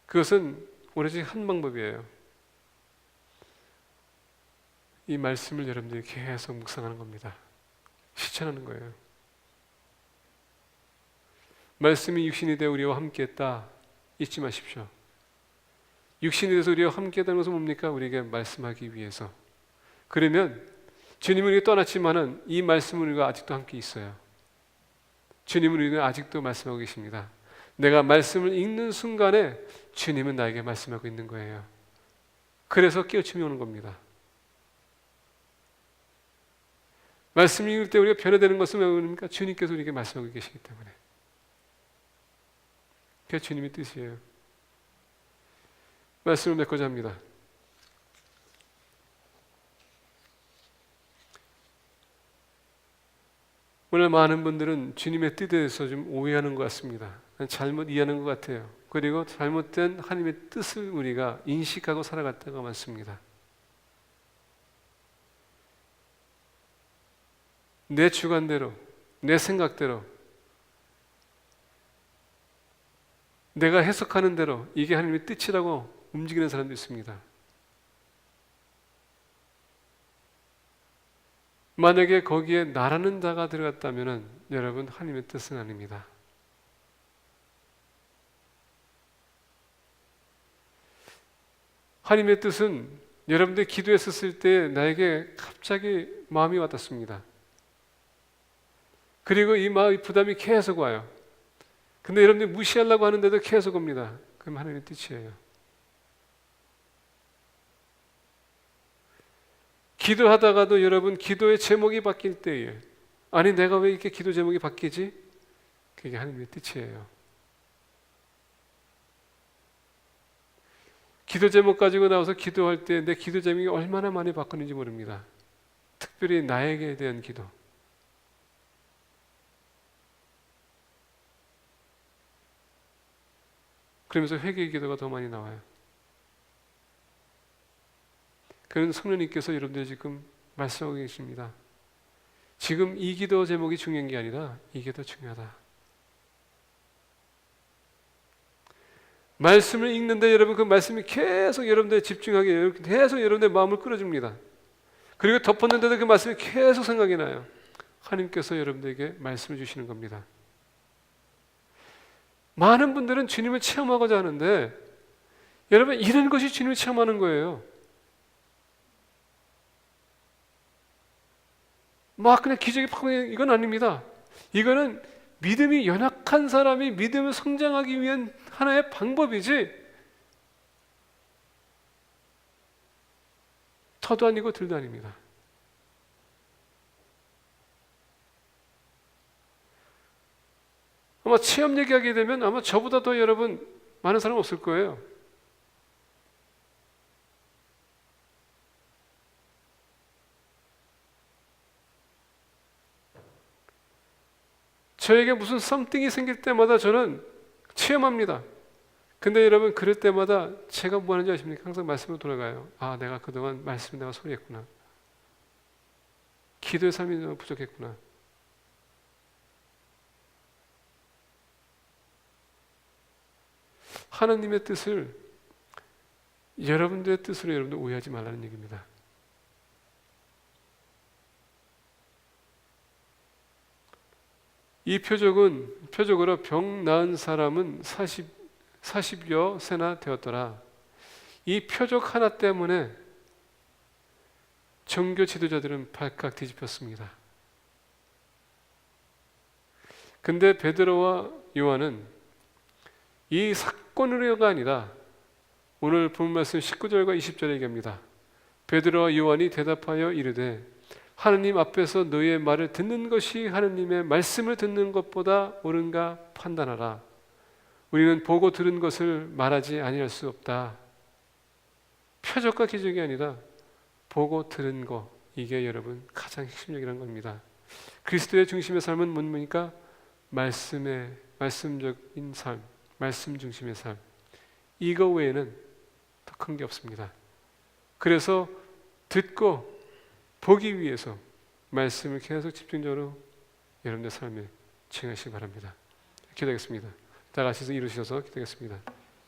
그것은 오로지 한 방법이에요. 이 말씀을 여러분들이 계속 묵상하는 겁니다. 실천하는 거예요. 말씀이 육신이 되어 우리와 함께했다 잊지 마십시오. 육신이 돼서 우리와 함께했다는 것은 뭡니까? 우리에게 말씀하기 위해서. 그러면 주님은 우리가 떠났지만은 이 말씀은 우리가 아직도 함께 있어요. 주님은 우리가 아직도 말씀하고 계십니다. 내가 말씀을 읽는 순간에 주님은 나에게 말씀하고 있는 거예요. 그래서 깨우침이 오는 겁니다. 말씀 읽을 때 우리가 변화되는 것은 왜 그럽니까? 주님께서 우리에게 말씀하고 계시기 때문에. 그게 주님의 뜻이에요. 말씀을 맺고자 합니다. 오늘 많은 분들은 주님의 뜻에 대해서 좀 오해하는 것 같습니다. 잘못 이해하는 것 같아요. 그리고 잘못된 하나님의 뜻을 우리가 인식하고 살아갈 때가 많습니다. 내 주관대로, 내 생각대로, 내가 해석하는 대로 이게 하나님의 뜻이라고 움직이는 사람도 있습니다. 만약에 거기에 나라는 자가 들어갔다면 여러분 하나님의 뜻은 아닙니다. 하나님의 뜻은 여러분들이 기도했었을 때 나에게 갑자기 마음이 와닿습니다. 그리고 이 마음의 부담이 계속 와요. 근데 여러분들이 무시하려고 하는데도 계속 옵니다. 그럼 하나님의 뜻이에요. 기도하다가도 여러분 기도의 제목이 바뀔 때에 아니 내가 왜 이렇게 기도 제목이 바뀌지? 그게 하나님의 뜻이에요. 기도 제목 가지고 나와서 기도할 때 내 기도 제목이 얼마나 많이 바뀌는지 모릅니다. 특별히 나에게 대한 기도. 그러면서 회개의 기도가 더 많이 나와요. 그런 성령님께서 여러분들 지금 말씀하고 계십니다. 지금 이 기도 제목이 중요한 게 아니라 이게 더 중요하다. 말씀을 읽는데 여러분 그 말씀이 계속 여러분들 집중하게 계속 여러분의 마음을 끌어줍니다. 그리고 덮었는데도 그 말씀이 계속 생각이 나요. 하나님께서 여러분들에게 말씀을 주시는 겁니다. 많은 분들은 주님을 체험하고자 하는데 여러분 이런 것이 주님을 체험하는 거예요. 막 그냥 기적이 팍 이건 아닙니다. 이거는 믿음이 연약한 사람이 믿음을 성장하기 위한 하나의 방법이지 터도 아니고 들도 아닙니다. 아마 체험 얘기하게 되면 아마 저보다 더 여러분 많은 사람 없을 거예요. 저에게 무슨 something이 생길 때마다 저는 체험합니다. 근데 여러분 그럴 때마다 제가 뭐 하는지 아십니까? 항상 말씀으로 돌아가요. 아 내가 그동안 말씀을 내가 소리했구나. 기도의 삶이 너무 부족했구나. 하나님의 뜻을 여러분들의 뜻으로 여러분들 오해하지 말라는 얘기입니다. 이 표적으로 병 나은 사람은 40여 세나 되었더라. 이 표적 하나 때문에 종교 지도자들은 발칵 뒤집혔습니다. 근데 베드로와 요한은 이 사건으로가 아니라 오늘 본 말씀 19절과 20절에 얘기합니다. 베드로와 요한이 대답하여 이르되 하느님 앞에서 너희의 말을 듣는 것이 하느님의 말씀을 듣는 것보다 옳은가 판단하라. 우리는 보고 들은 것을 말하지 아니할 수 없다. 표적과 기적이 아니라 보고 들은 것, 이게 여러분 가장 핵심적이라는 겁니다. 그리스도의 중심의 삶은 뭡니까? 말씀적인 삶, 말씀 중심의 삶. 이거 외에는 더 큰 게 없습니다. 그래서 듣고 보기 위해서 말씀을 계속 집중적으로 여러분의 삶에 증하시기 바랍니다. 기도하겠습니다. 다 같이 이루셔서 기도하겠습니다.